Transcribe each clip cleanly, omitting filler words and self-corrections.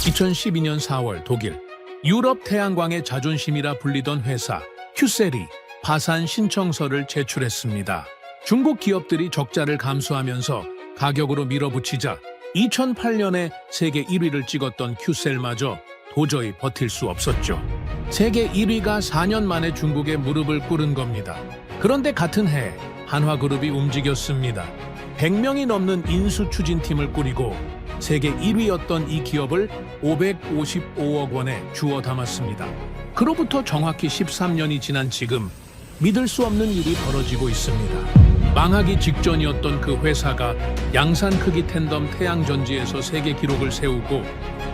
2012년 4월 독일 유럽 태양광의 자존심이라 불리던 회사 큐셀이 파산 신청서를 제출했습니다. 중국 기업들이 적자를 감수하면서 가격으로 밀어붙이자 2008년에 세계 1위를 찍었던 큐셀마저 도저히 버틸 수 없었죠. 세계 1위가 4년 만에 중국에 무릎을 꿇은 겁니다. 그런데 같은 해 한화그룹이 움직였습니다. 100명이 넘는 인수 추진팀을 꾸리고 세계 1위였던 이 기업을 555억 원에 주워 담았습니다. 그로부터 정확히 13년이 지난 지금 믿을 수 없는 일이 벌어지고 있습니다. 망하기 직전이었던 그 회사가 양산 크기 텐덤 태양전지에서 세계 기록을 세우고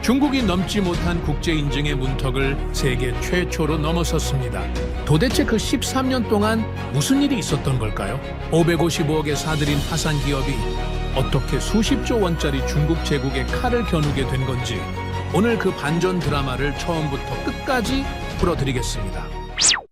중국이 넘지 못한 국제 인증의 문턱을 세계 최초로 넘어섰습니다. 도대체 그 13년 동안 무슨 일이 있었던 걸까요? 555억에 사들인 파산 기업이 어떻게 수십조 원짜리 중국 제국의 칼을 겨누게 된 건지 오늘 그 반전 드라마를 처음부터 끝까지 풀어드리겠습니다.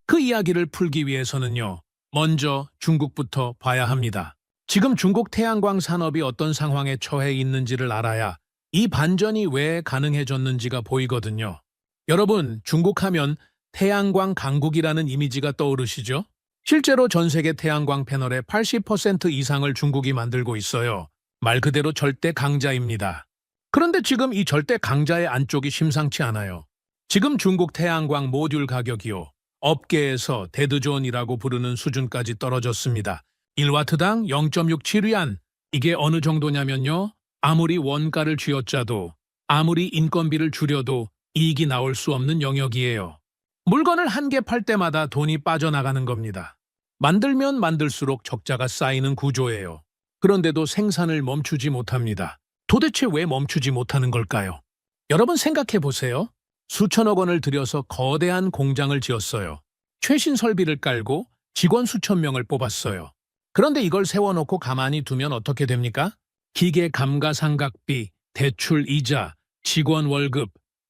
그 이야기를 풀기 위해서는요. 먼저 중국부터 봐야 합니다. 지금 중국 태양광 산업이 어떤 상황에 처해 있는지를 알아야 이 반전이 왜 가능해졌는지가 보이거든요. 여러분, 중국 하면 태양광 강국이라는 이미지가 떠오르시죠? 실제로 전 세계 태양광 패널의 80% 이상을 중국이 만들고 있어요. 말 그대로 절대 강자입니다. 그런데 지금 이 절대 강자의 안쪽이 심상치 않아요. 지금 중국 태양광 모듈 가격이요. 업계에서 데드존이라고 부르는 수준까지 떨어졌습니다. 1와트당 0.67위안. 이게 어느 정도냐면요. 아무리 원가를 쥐어짜도 아무리 인건비를 줄여도 이익이 나올 수 없는 영역이에요. 물건을 한 개 팔 때마다 돈이 빠져나가는 겁니다. 만들면 만들수록 적자가 쌓이는 구조예요. 그런데도 생산을 멈추지 못합니다. 도대체 왜 멈추지 못하는 걸까요? 여러분 생각해 보세요. 수천억 원을 들여서 거대한 공장을 지었어요. 최신 설비를 깔고 직원 수천 명을 뽑았어요. 그런데 이걸 세워놓고 가만히 두면 어떻게 됩니까? 기계 감가상각비, 대출 이자, 직원 월급,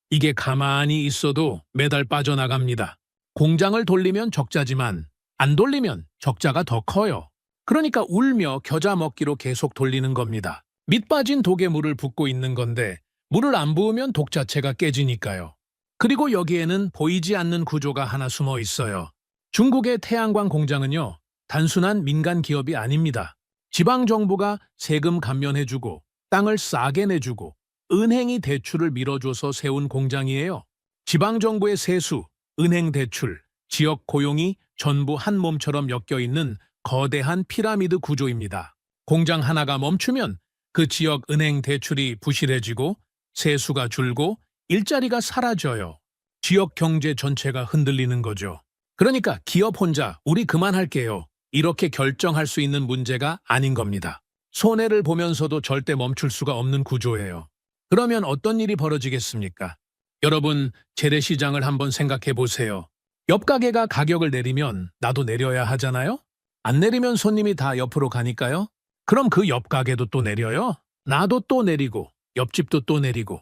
이게 가만히 있어도 매달 빠져나갑니다. 공장을 돌리면 적자지만 안 돌리면 적자가 더 커요. 그러니까 울며 겨자 먹기로 계속 돌리는 겁니다. 밑 빠진 독에 물을 붓고 있는 건데 물을 안 부으면 독 자체가 깨지니까요. 그리고 여기에는 보이지 않는 구조가 하나 숨어 있어요. 중국의 태양광 공장은요, 단순한 민간 기업이 아닙니다. 지방정부가 세금 감면해주고 땅을 싸게 내주고 은행이 대출을 밀어줘서 세운 공장이에요. 지방정부의 세수, 은행 대출, 지역 고용이 전부 한 몸처럼 엮여있는 거대한 피라미드 구조입니다. 공장 하나가 멈추면 그 지역 은행 대출이 부실해지고 세수가 줄고 일자리가 사라져요. 지역 경제 전체가 흔들리는 거죠. 그러니까 기업 혼자 우리 그만할게요. 이렇게 결정할 수 있는 문제가 아닌 겁니다. 손해를 보면서도 절대 멈출 수가 없는 구조예요. 그러면 어떤 일이 벌어지겠습니까? 여러분, 재래시장을 한번 생각해 보세요. 옆 가게가 가격을 내리면 나도 내려야 하잖아요? 안 내리면 손님이 다 옆으로 가니까요? 그럼 그 옆 가게도 또 내려요? 나도 또 내리고 옆집도 또 내리고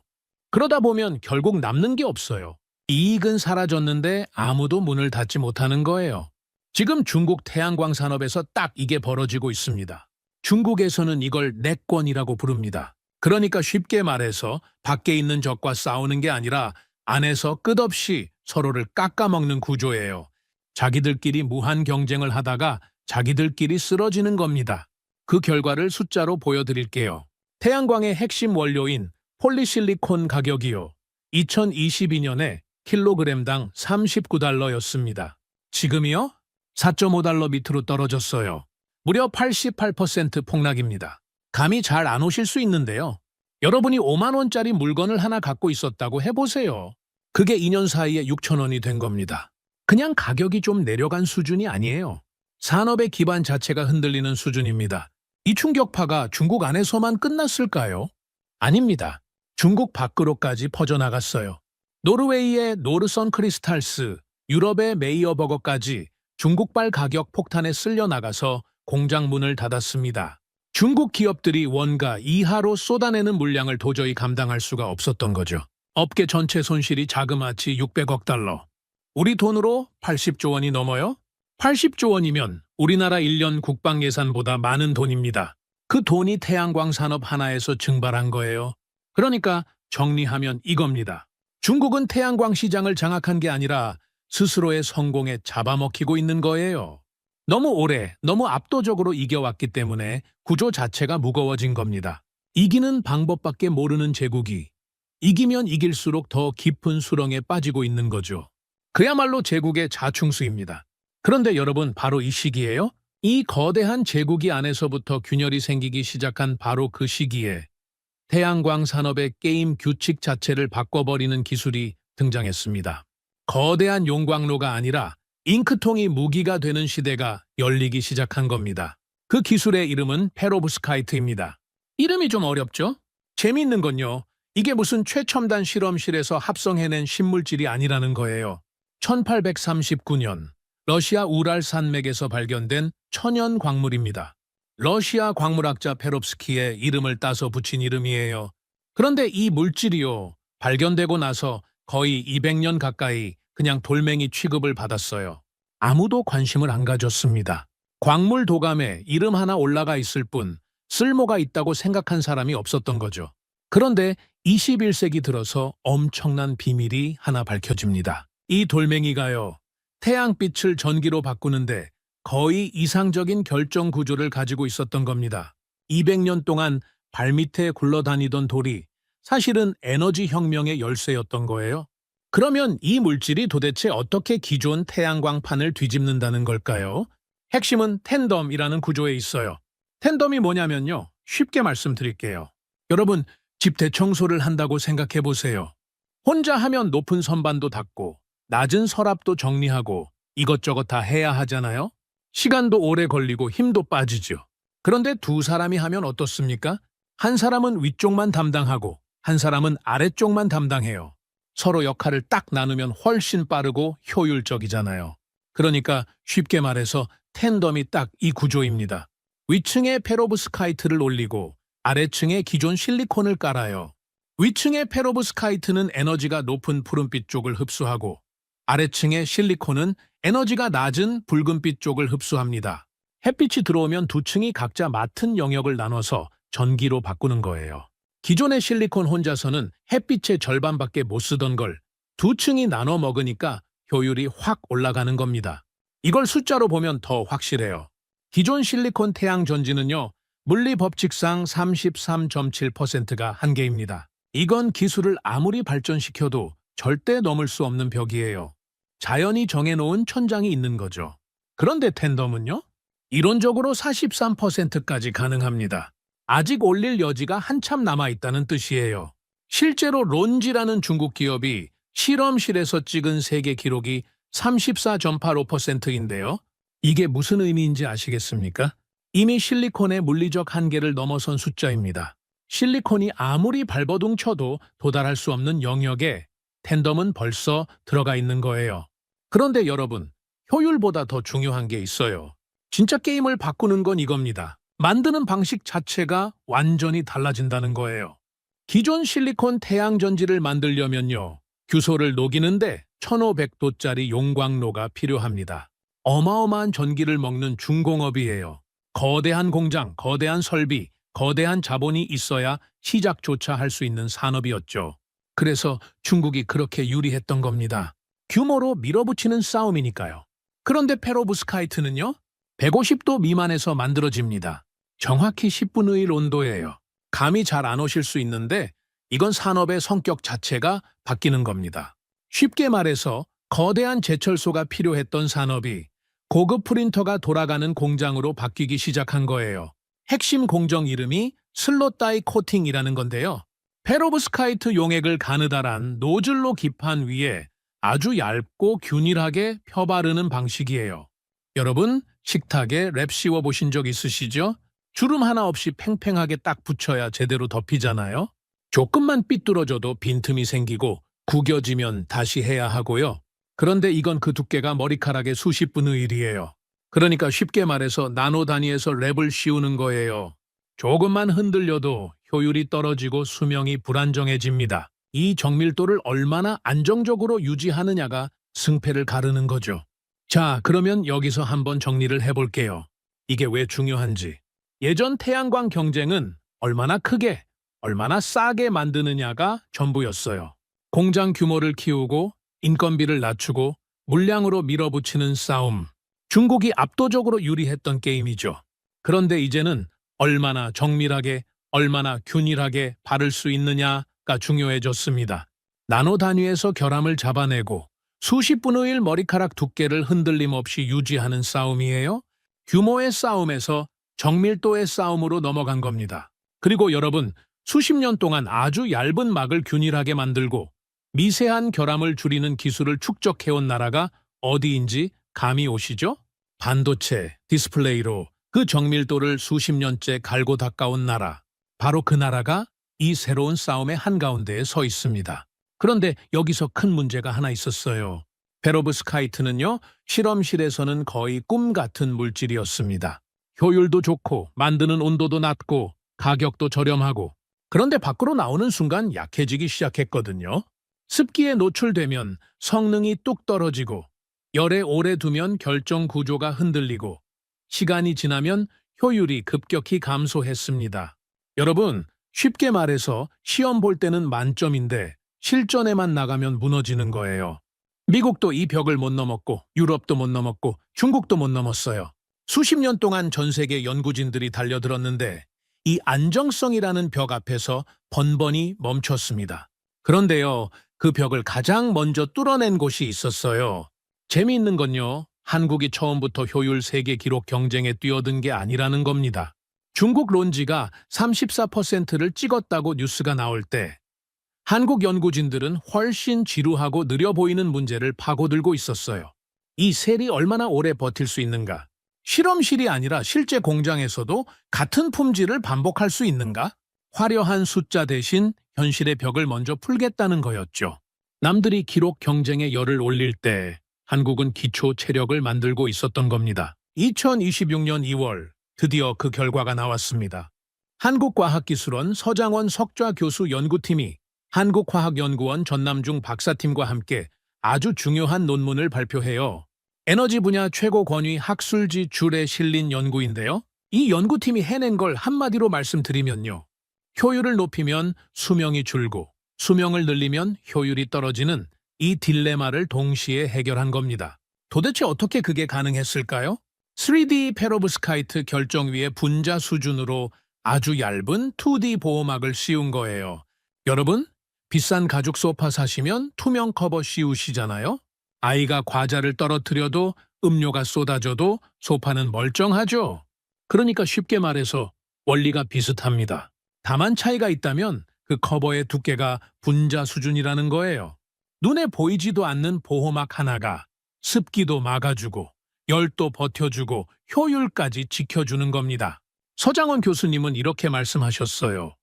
그러다 보면 결국 남는 게 없어요. 이익은 사라졌는데 아무도 문을 닫지 못하는 거예요. 지금 중국 태양광 산업에서 딱 이게 벌어지고 있습니다. 중국에서는 이걸 내권이라고 부릅니다. 그러니까 쉽게 말해서 밖에 있는 적과 싸우는 게 아니라 안에서 끝없이 서로를 깎아먹는 구조예요. 자기들끼리 무한 경쟁을 하다가 자기들끼리 쓰러지는 겁니다. 그 결과를 숫자로 보여드릴게요. 태양광의 핵심 원료인 폴리실리콘 가격이요. 2022년에 킬로그램당 39달러였습니다. 지금이요? 4.5달러 밑으로 떨어졌어요. 무려 88% 폭락입니다. 감이 잘 안 오실 수 있는데요. 여러분이 5만 원짜리 물건을 하나 갖고 있었다고 해보세요. 그게 2년 사이에 6천 원이 된 겁니다. 그냥 가격이 좀 내려간 수준이 아니에요. 산업의 기반 자체가 흔들리는 수준입니다. 이 충격파가 중국 안에서만 끝났을까요? 아닙니다. 중국 밖으로까지 퍼져나갔어요. 노르웨이의 노르선 크리스탈스, 유럽의 메이어버거까지 중국발 가격 폭탄에 쓸려나가서 공장 문을 닫았습니다. 중국 기업들이 원가 이하로 쏟아내는 물량을 도저히 감당할 수가 없었던 거죠. 업계 전체 손실이 자그마치 600억 달러. 우리 돈으로 80조 원이 넘어요? 80조 원이면 우리나라 1년 국방 예산보다 많은 돈입니다. 그 돈이 태양광 산업 하나에서 증발한 거예요. 그러니까 정리하면 이겁니다. 중국은 태양광 시장을 장악한 게 아니라 스스로의 성공에 잡아먹히고 있는 거예요. 너무 오래, 너무 압도적으로 이겨왔기 때문에 구조 자체가 무거워진 겁니다. 이기는 방법밖에 모르는 제국이 이기면 이길수록 더 깊은 수렁에 빠지고 있는 거죠. 그야말로 제국의 자충수입니다. 그런데 여러분, 바로 이 시기에요? 이 거대한 제국이 안에서부터 균열이 생기기 시작한 바로 그 시기에 태양광 산업의 게임 규칙 자체를 바꿔버리는 기술이 등장했습니다. 거대한 용광로가 아니라 잉크통이 무기가 되는 시대가 열리기 시작한 겁니다. 그 기술의 이름은 페로브스카이트입니다. 이름이 좀 어렵죠? 재미있는 건요, 이게 무슨 최첨단 실험실에서 합성해낸 신물질이 아니라는 거예요. 1839년 러시아 우랄 산맥에서 발견된 천연 광물입니다. 러시아 광물학자 페롭스키의 이름을 따서 붙인 이름이에요. 그런데 이 물질이요, 발견되고 나서 거의 200년 가까이 그냥 돌멩이 취급을 받았어요. 아무도 관심을 안 가졌습니다. 광물 도감에 이름 하나 올라가 있을 뿐 쓸모가 있다고 생각한 사람이 없었던 거죠. 그런데 21세기 들어서 엄청난 비밀이 하나 밝혀집니다. 이 돌멩이가요, 태양빛을 전기로 바꾸는데 거의 이상적인 결정 구조를 가지고 있었던 겁니다. 200년 동안 발밑에 굴러다니던 돌이 사실은 에너지 혁명의 열쇠였던 거예요. 그러면 이 물질이 도대체 어떻게 기존 태양광판을 뒤집는다는 걸까요? 핵심은 텐덤이라는 구조에 있어요. 텐덤이 뭐냐면요, 쉽게 말씀드릴게요. 여러분, 집 대청소를 한다고 생각해 보세요. 혼자 하면 높은 선반도 닦고 낮은 서랍도 정리하고 이것저것 다 해야 하잖아요? 시간도 오래 걸리고 힘도 빠지죠. 그런데 두 사람이 하면 어떻습니까? 한 사람은 위쪽만 담당하고 한 사람은 아래쪽만 담당해요. 서로 역할을 딱 나누면 훨씬 빠르고 효율적이잖아요. 그러니까 쉽게 말해서 텐덤이 딱 이 구조입니다. 위층에 페로브스카이트를 올리고 아래층에 기존 실리콘을 깔아요. 위층의 페로브스카이트는 에너지가 높은 푸른빛 쪽을 흡수하고 아래층의 실리콘은 에너지가 낮은 붉은빛 쪽을 흡수합니다. 햇빛이 들어오면 두 층이 각자 맡은 영역을 나눠서 전기로 바꾸는 거예요. 기존의 실리콘 혼자서는 햇빛의 절반밖에 못 쓰던 걸 두 층이 나눠 먹으니까 효율이 확 올라가는 겁니다. 이걸 숫자로 보면 더 확실해요. 기존 실리콘 태양 전지는요, 물리 법칙상 33.7%가 한계입니다. 이건 기술을 아무리 발전시켜도 절대 넘을 수 없는 벽이에요. 자연이 정해놓은 천장이 있는 거죠. 그런데 텐덤은요? 이론적으로 43%까지 가능합니다. 아직 올릴 여지가 한참 남아있다는 뜻이에요. 실제로 론지라는 중국 기업이 실험실에서 찍은 세계 기록이 34.85%인데요. 이게 무슨 의미인지 아시겠습니까? 이미 실리콘의 물리적 한계를 넘어선 숫자입니다. 실리콘이 아무리 발버둥 쳐도 도달할 수 없는 영역에 텐덤은 벌써 들어가 있는 거예요. 그런데 여러분, 효율보다 더 중요한 게 있어요. 진짜 게임을 바꾸는 건 이겁니다. 만드는 방식 자체가 완전히 달라진다는 거예요. 기존 실리콘 태양전지를 만들려면요, 규소를 녹이는데 1500도짜리 용광로가 필요합니다. 어마어마한 전기를 먹는 중공업이에요. 거대한 공장, 거대한 설비, 거대한 자본이 있어야 시작조차 할 수 있는 산업이었죠. 그래서 중국이 그렇게 유리했던 겁니다. 규모로 밀어붙이는 싸움이니까요. 그런데 페로브스카이트는요, 150도 미만에서 만들어집니다. 정확히 10분의 1 온도예요. 감이 잘 안 오실 수 있는데 이건 산업의 성격 자체가 바뀌는 겁니다. 쉽게 말해서 거대한 제철소가 필요했던 산업이 고급 프린터가 돌아가는 공장으로 바뀌기 시작한 거예요. 핵심 공정 이름이 슬롯다이 코팅이라는 건데요. 페로브스카이트 용액을 가느다란 노즐로 기판 위에 아주 얇고 균일하게 펴바르는 방식이에요. 여러분, 식탁에 랩 씌워 보신 적 있으시죠? 주름 하나 없이 팽팽하게 딱 붙여야 제대로 덮이잖아요. 조금만 삐뚤어져도 빈틈이 생기고 구겨지면 다시 해야 하고요. 그런데 이건 그 두께가 머리카락의 수십 분의 1이에요. 그러니까 쉽게 말해서 나노 단위에서 랩을 씌우는 거예요. 조금만 흔들려도 효율이 떨어지고 수명이 불안정해집니다. 이 정밀도를 얼마나 안정적으로 유지하느냐가 승패를 가르는 거죠. 자, 그러면 여기서 한번 정리를 해볼게요. 이게 왜 중요한지. 예전 태양광 경쟁은 얼마나 크게, 얼마나 싸게 만드느냐가 전부였어요. 공장 규모를 키우고 인건비를 낮추고 물량으로 밀어붙이는 싸움. 중국이 압도적으로 유리했던 게임이죠. 그런데 이제는 얼마나 정밀하게, 얼마나 균일하게 바를 수 있느냐가 중요해졌습니다. 나노 단위에서 결함을 잡아내고 수십 분의 1 머리카락 두께를 흔들림 없이 유지하는 싸움이에요. 규모의 싸움에서 정밀도의 싸움으로 넘어간 겁니다. 그리고 여러분, 수십 년 동안 아주 얇은 막을 균일하게 만들고 미세한 결함을 줄이는 기술을 축적해온 나라가 어디인지 감이 오시죠? 반도체, 디스플레이로 그 정밀도를 수십 년째 갈고 닦아온 나라. 바로 그 나라가 이 새로운 싸움의 한가운데에 서 있습니다. 그런데 여기서 큰 문제가 하나 있었어요. 페로브스카이트는요, 실험실에서는 거의 꿈 같은 물질이었습니다. 효율도 좋고, 만드는 온도도 낮고, 가격도 저렴하고, 그런데 밖으로 나오는 순간 약해지기 시작했거든요. 습기에 노출되면 성능이 뚝 떨어지고, 열에 오래 두면 결정 구조가 흔들리고, 시간이 지나면 효율이 급격히 감소했습니다. 여러분, 쉽게 말해서 시험 볼 때는 만점인데 실전에만 나가면 무너지는 거예요. 미국도 이 벽을 못 넘었고, 유럽도 못 넘었고, 중국도 못 넘었어요. 수십 년 동안 전 세계 연구진들이 달려들었는데 이 안정성이라는 벽 앞에서 번번이 멈췄습니다. 그런데요, 그 벽을 가장 먼저 뚫어낸 곳이 있었어요. 재미있는 건요, 한국이 처음부터 효율 세계 기록 경쟁에 뛰어든 게 아니라는 겁니다. 중국 론지가 34%를 찍었다고 뉴스가 나올 때 한국 연구진들은 훨씬 지루하고 느려 보이는 문제를 파고들고 있었어요. 이 셀이 얼마나 오래 버틸 수 있는가? 실험실이 아니라 실제 공장에서도 같은 품질을 반복할 수 있는가? 화려한 숫자 대신 현실의 벽을 먼저 풀겠다는 거였죠. 남들이 기록 경쟁에 열을 올릴 때 한국은 기초 체력을 만들고 있었던 겁니다. 2026년 2월 드디어 그 결과가 나왔습니다. 한국과학기술원 서장원 석좌 교수 연구팀이 한국화학연구원 전남중 박사팀과 함께 아주 중요한 논문을 발표해요. 에너지 분야 최고 권위 학술지 줄에 실린 연구인데요. 이 연구팀이 해낸 걸 한마디로 말씀드리면요. 효율을 높이면 수명이 줄고 수명을 늘리면 효율이 떨어지는 이 딜레마를 동시에 해결한 겁니다. 도대체 어떻게 그게 가능했을까요? 3D 페로브스카이트 결정위의 분자 수준으로 아주 얇은 2D 보호막을 씌운 거예요. 여러분, 비싼 가죽 소파 사시면 투명 커버 씌우시잖아요? 아이가 과자를 떨어뜨려도 음료가 쏟아져도 소파는 멀쩡하죠? 그러니까 쉽게 말해서 원리가 비슷합니다. 다만 차이가 있다면 그 커버의 두께가 분자 수준이라는 거예요. 눈에 보이지도 않는 보호막 하나가 습기도 막아주고 열도 버텨주고 효율까지 지켜주는 겁니다. 서장원 교수님은 이렇게 말씀하셨어요.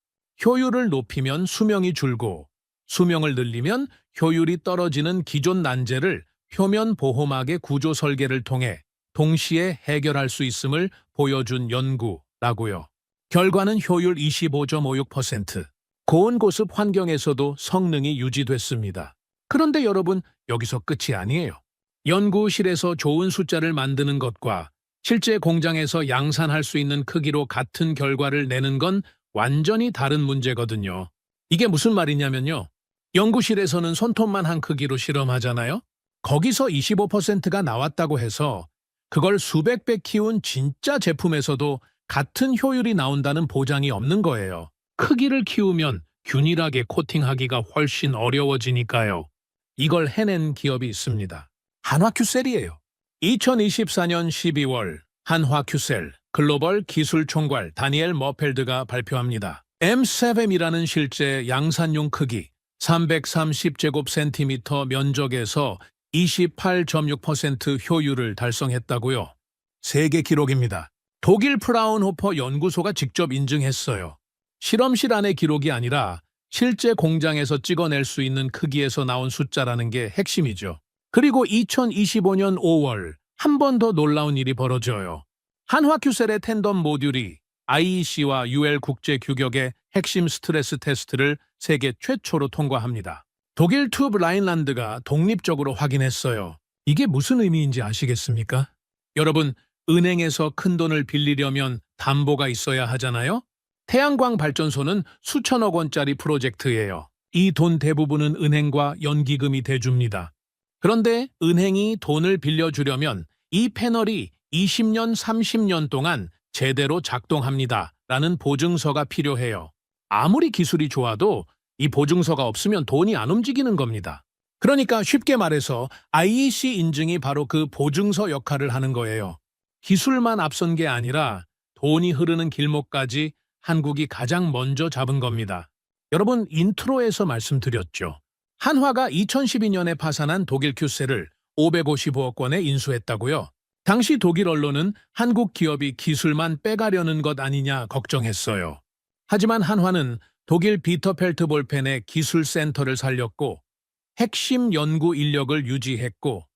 효율을 높이면 수명이 줄고 수명을 늘리면 효율이 떨어지는 기존 난제를 표면 보호막의 구조 설계를 통해 동시에 해결할 수 있음을 보여준 연구라고요. 결과는 효율 25.56%, 고온 고습 환경에서도 성능이 유지됐습니다. 그런데 여러분, 여기서 끝이 아니에요. 연구실에서 좋은 숫자를 만드는 것과 실제 공장에서 양산할 수 있는 크기로 같은 결과를 내는 건 완전히 다른 문제거든요. 이게 무슨 말이냐면요. 연구실에서는 손톱만 한 크기로 실험하잖아요. 거기서 25%가 나왔다고 해서 그걸 수백 배 키운 진짜 제품에서도 같은 효율이 나온다는 보장이 없는 거예요. 크기를 키우면 균일하게 코팅하기가 훨씬 어려워지니까요. 이걸 해낸 기업이 있습니다. 한화큐셀이에요. 2024년 12월 한화큐셀 글로벌 기술 총괄 다니엘 머펠드가 발표합니다. M7이라는 실제 양산용 크기 330제곱센티미터 면적에서 28.6% 효율을 달성했다고요. 세계 기록입니다. 독일 프라운호퍼 연구소가 직접 인증했어요. 실험실 안의 기록이 아니라 실제 공장에서 찍어낼 수 있는 크기에서 나온 숫자라는 게 핵심이죠. 그리고 2025년 5월 한 번 더 놀라운 일이 벌어져요. 한화큐셀의 텐덤 모듈이 IEC와 UL 국제 규격의 핵심 스트레스 테스트를 세계 최초로 통과합니다. 독일 튜브 라인란드가 독립적으로 확인했어요. 이게 무슨 의미인지 아시겠습니까? 여러분, 은행에서 큰돈을 빌리려면 담보가 있어야 하잖아요? 태양광 발전소는 수천억 원짜리 프로젝트예요. 이 돈 대부분은 은행과 연기금이 대줍니다. 그런데 은행이 돈을 빌려주려면 이 패널이 20년, 30년 동안 제대로 작동합니다. 라는 보증서가 필요해요. 아무리 기술이 좋아도 이 보증서가 없으면 돈이 안 움직이는 겁니다. 그러니까 쉽게 말해서 IEC 인증이 바로 그 보증서 역할을 하는 거예요. 기술만 앞선 게 아니라 돈이 흐르는 길목까지 한국이 가장 먼저 잡은 겁니다. 여러분, 인트로에서 말씀드렸죠. 한화가 2012년에 파산한 독일 큐셀을 555억 원에 인수했다고요. 당시 독일 언론은 한국 기업이 기술만 빼가려는 것 아니냐 걱정했어요. 하지만 한화는 독일 비터펠트 볼펜의 기술센터를 살렸고 핵심 연구 인력을 유지했고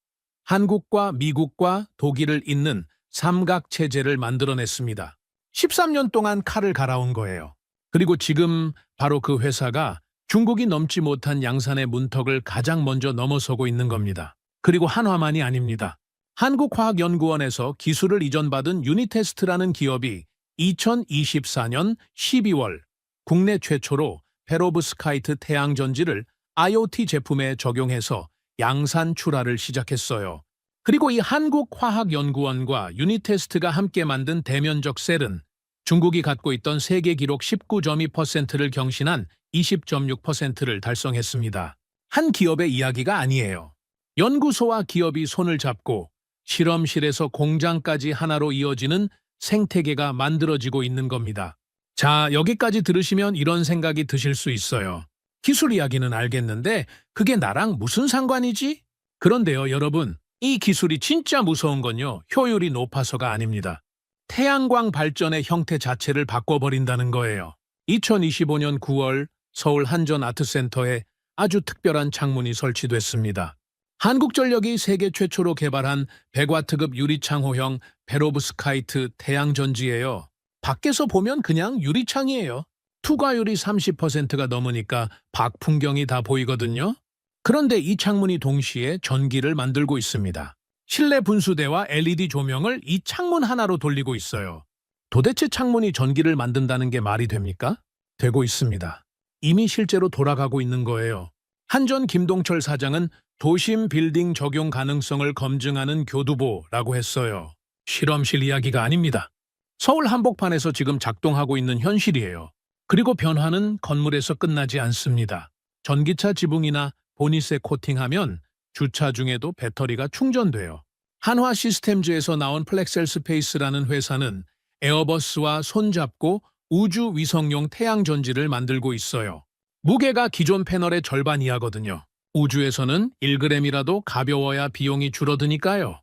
한국과 미국과 독일을 잇는 삼각체제를 만들어냈습니다. 13년 동안 칼을 갈아온 거예요. 그리고 지금 바로 그 회사가 중국이 넘지 못한 양산의 문턱을 가장 먼저 넘어서고 있는 겁니다. 그리고 한화만이 아닙니다. 한국화학연구원에서 기술을 이전받은 유니테스트라는 기업이 2024년 12월 국내 최초로 페로브스카이트 태양전지를 IoT 제품에 적용해서 양산 출하를 시작했어요. 그리고 이 한국화학연구원과 유니테스트가 함께 만든 대면적 셀은 중국이 갖고 있던 세계 기록 19.2%를 경신한 20.6%를 달성했습니다. 한 기업의 이야기가 아니에요. 연구소와 기업이 손을 잡고 실험실에서 공장까지 하나로 이어지는 생태계가 만들어지고 있는 겁니다. 자, 여기까지 들으시면 이런 생각이 드실 수 있어요. 기술 이야기는 알겠는데 그게 나랑 무슨 상관이지? 그런데요, 여러분, 이 기술이 진짜 무서운 건요, 효율이 높아서가 아닙니다. 태양광 발전의 형태 자체를 바꿔버린다는 거예요. 2025년 9월 서울 한전아트센터에 아주 특별한 창문이 설치됐습니다. 한국전력이 세계 최초로 개발한 100와트급 유리창호형 페로브스카이트 태양전지예요. 밖에서 보면 그냥 유리창이에요. 투과율이 30%가 넘으니까 밖 풍경이 다 보이거든요. 그런데 이 창문이 동시에 전기를 만들고 있습니다. 실내 분수대와 LED 조명을 이 창문 하나로 돌리고 있어요. 도대체 창문이 전기를 만든다는 게 말이 됩니까? 되고 있습니다. 이미 실제로 돌아가고 있는 거예요. 한전 김동철 사장은 도심 빌딩 적용 가능성을 검증하는 교두보라고 했어요. 실험실 이야기가 아닙니다. 서울 한복판에서 지금 작동하고 있는 현실이에요. 그리고 변화는 건물에서 끝나지 않습니다. 전기차 지붕이나 보닛에 코팅하면 주차 중에도 배터리가 충전돼요. 한화 시스템즈에서 나온 플렉셀 스페이스라는 회사는 에어버스와 손잡고 우주 위성용 태양전지를 만들고 있어요. 무게가 기존 패널의 절반 이하거든요. 우주에서는 1g이라도 가벼워야 비용이 줄어드니까요.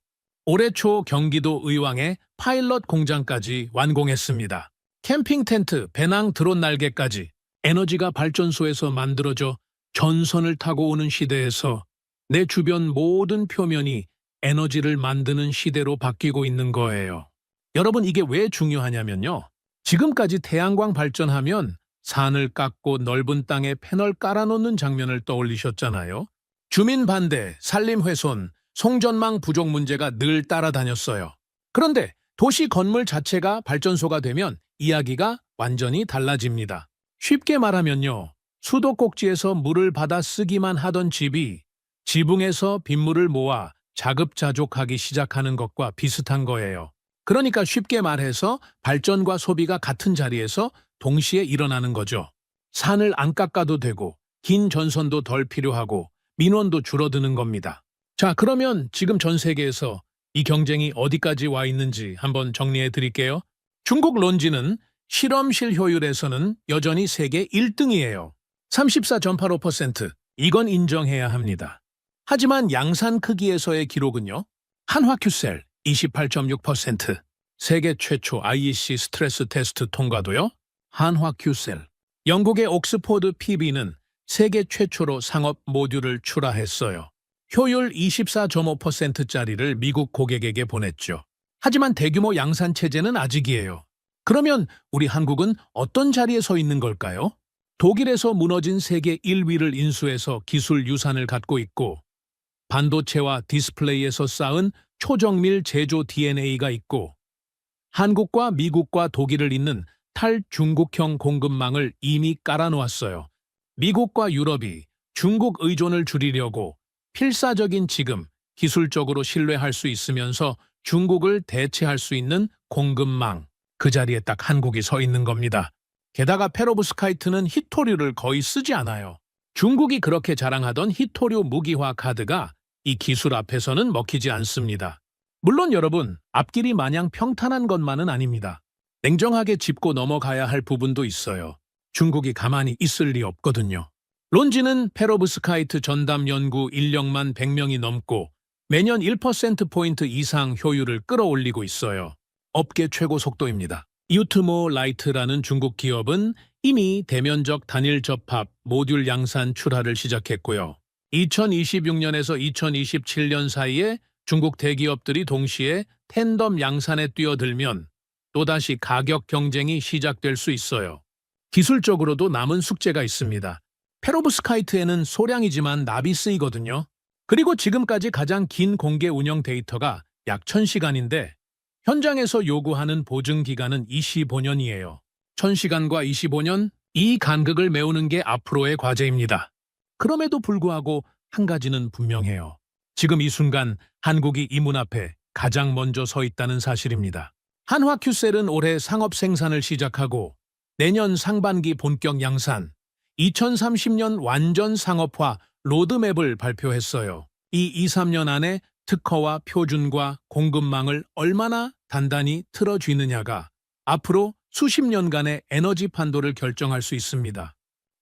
올해 초 경기도 의왕에 파일럿 공장까지 완공했습니다. 캠핑 텐트, 배낭 드론 날개까지 에너지가 발전소에서 만들어져 전선을 타고 오는 시대에서 내 주변 모든 표면이 에너지를 만드는 시대로 바뀌고 있는 거예요. 여러분, 이게 왜 중요하냐면요. 지금까지 태양광 발전하면 산을 깎고 넓은 땅에 패널 깔아놓는 장면을 떠올리셨잖아요. 주민 반대, 산림 훼손, 송전망 부족 문제가 늘 따라다녔어요. 그런데 도시 건물 자체가 발전소가 되면 이야기가 완전히 달라집니다. 쉽게 말하면요. 수도꼭지에서 물을 받아 쓰기만 하던 집이 지붕에서 빗물을 모아 자급자족하기 시작하는 것과 비슷한 거예요. 그러니까 쉽게 말해서 발전과 소비가 같은 자리에서 동시에 일어나는 거죠. 산을 안 깎아도 되고 긴 전선도 덜 필요하고 민원도 줄어드는 겁니다. 자, 그러면 지금 전 세계에서 이 경쟁이 어디까지 와 있는지 한번 정리해 드릴게요. 중국 론지는 실험실 효율에서는 여전히 세계 1등이에요. 34.85%. 이건 인정해야 합니다. 하지만 양산 크기에서의 기록은요. 한화큐셀 28.6%. 세계 최초 IEC 스트레스 테스트 통과도요. 한화큐셀. 영국의 옥스포드 PB는 세계 최초로 상업 모듈을 출하했어요. 효율 24.5%짜리를 미국 고객에게 보냈죠. 하지만 대규모 양산 체제는 아직이에요. 그러면 우리 한국은 어떤 자리에 서 있는 걸까요? 독일에서 무너진 세계 1위를 인수해서 기술 유산을 갖고 있고 반도체와 디스플레이에서 쌓은 초정밀 제조 DNA가 있고 한국과 미국과 독일을 잇는 탈중국형 공급망을 이미 깔아놓았어요. 미국과 유럽이 중국 의존을 줄이려고 필사적인 지금 기술적으로 신뢰할 수 있으면서 중국을 대체할 수 있는 공급망, 그 자리에 딱 한국이 서 있는 겁니다. 게다가 페로브스카이트는 히토류를 거의 쓰지 않아요. 중국이 그렇게 자랑하던 히토류 무기화 카드가 이 기술 앞에서는 먹히지 않습니다. 물론 여러분, 앞길이 마냥 평탄한 것만은 아닙니다. 냉정하게 짚고 넘어가야 할 부분도 있어요. 중국이 가만히 있을 리 없거든요. 론지는 페로브스카이트 전담 연구 인력만 100명이 넘고 매년 1%포인트 이상 효율을 끌어올리고 있어요. 업계 최고 속도입니다. 유트모 라이트라는 중국 기업은 이미 대면적 단일 접합 모듈 양산 출하를 시작했고요. 2026년에서 2027년 사이에 중국 대기업들이 동시에 텐덤 양산에 뛰어들면 또다시 가격 경쟁이 시작될 수 있어요. 기술적으로도 남은 숙제가 있습니다. 페로브스카이트에는 소량이지만 납이 쓰이거든요. 그리고 지금까지 가장 긴 공개 운영 데이터가 약 1000시간인데 현장에서 요구하는 보증 기간은 25년이에요. 1000시간과 25년, 이 간극을 메우는 게 앞으로의 과제입니다. 그럼에도 불구하고 한 가지는 분명해요. 지금 이 순간 한국이 이 문 앞에 가장 먼저 서 있다는 사실입니다. 한화큐셀은 올해 상업 생산을 시작하고 내년 상반기 본격 양산, 2030년 완전 상업화 로드맵을 발표했어요. 이 2-3년 안에 특허와 표준과 공급망을 얼마나 단단히 틀어쥐느냐가 앞으로 수십 년간의 에너지 판도를 결정할 수 있습니다.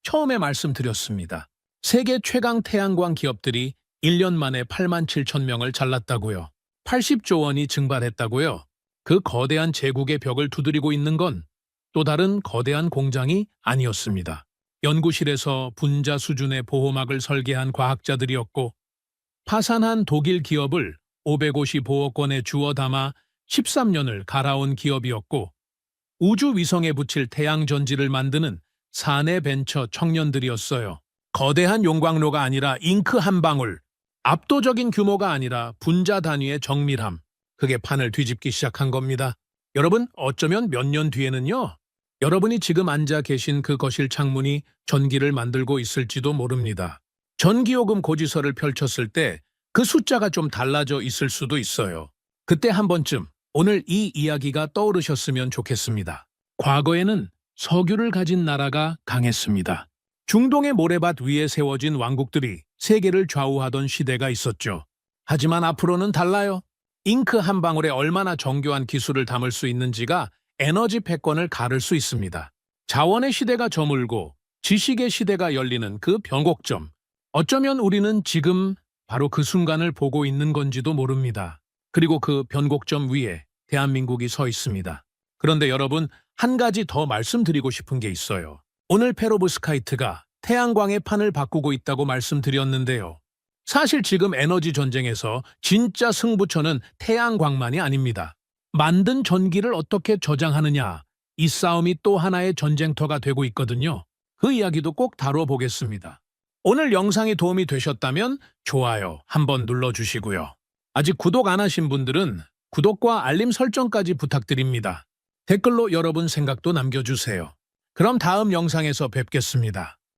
처음에 말씀드렸습니다. 세계 최강 태양광 기업들이 1년 만에 8만 7천 명을 잘랐다고요. 80조 원이 증발했다고요. 그 거대한 제국의 벽을 두드리고 있는 건 또 다른 거대한 공장이 아니었습니다. 연구실에서 분자 수준의 보호막을 설계한 과학자들이었고 파산한 독일 기업을 555억 원에 주워 담아 13년을 갈아온 기업이었고 우주위성에 붙일 태양전지를 만드는 사내 벤처 청년들이었어요. 거대한 용광로가 아니라 잉크 한 방울, 압도적인 규모가 아니라 분자 단위의 정밀함, 그게 판을 뒤집기 시작한 겁니다. 여러분, 어쩌면 몇 년 뒤에는요, 여러분이 지금 앉아 계신 그 거실 창문이 전기를 만들고 있을지도 모릅니다. 전기요금 고지서를 펼쳤을 때 그 숫자가 좀 달라져 있을 수도 있어요. 그때 한 번쯤 오늘 이 이야기가 떠오르셨으면 좋겠습니다. 과거에는 석유를 가진 나라가 강했습니다. 중동의 모래밭 위에 세워진 왕국들이 세계를 좌우하던 시대가 있었죠. 하지만 앞으로는 달라요. 잉크 한 방울에 얼마나 정교한 기술을 담을 수 있는지가 에너지 패권을 가를 수 있습니다. 자원의 시대가 저물고 지식의 시대가 열리는 그 변곡점. 어쩌면 우리는 지금 바로 그 순간을 보고 있는 건지도 모릅니다. 그리고 그 변곡점 위에 대한민국이 서 있습니다. 그런데 여러분, 한 가지 더 말씀드리고 싶은 게 있어요. 오늘 페로브스카이트가 태양광의 판을 바꾸고 있다고 말씀드렸는데요. 사실 지금 에너지 전쟁에서 진짜 승부처는 태양광만이 아닙니다. 만든 전기를 어떻게 저장하느냐, 이 싸움이 또 하나의 전쟁터가 되고 있거든요. 그 이야기도 꼭 다뤄보겠습니다. 오늘 영상이 도움이 되셨다면 좋아요 한번 눌러주시고요. 아직 구독 안 하신 분들은 구독과 알림 설정까지 부탁드립니다. 댓글로 여러분 생각도 남겨주세요. 그럼 다음 영상에서 뵙겠습니다.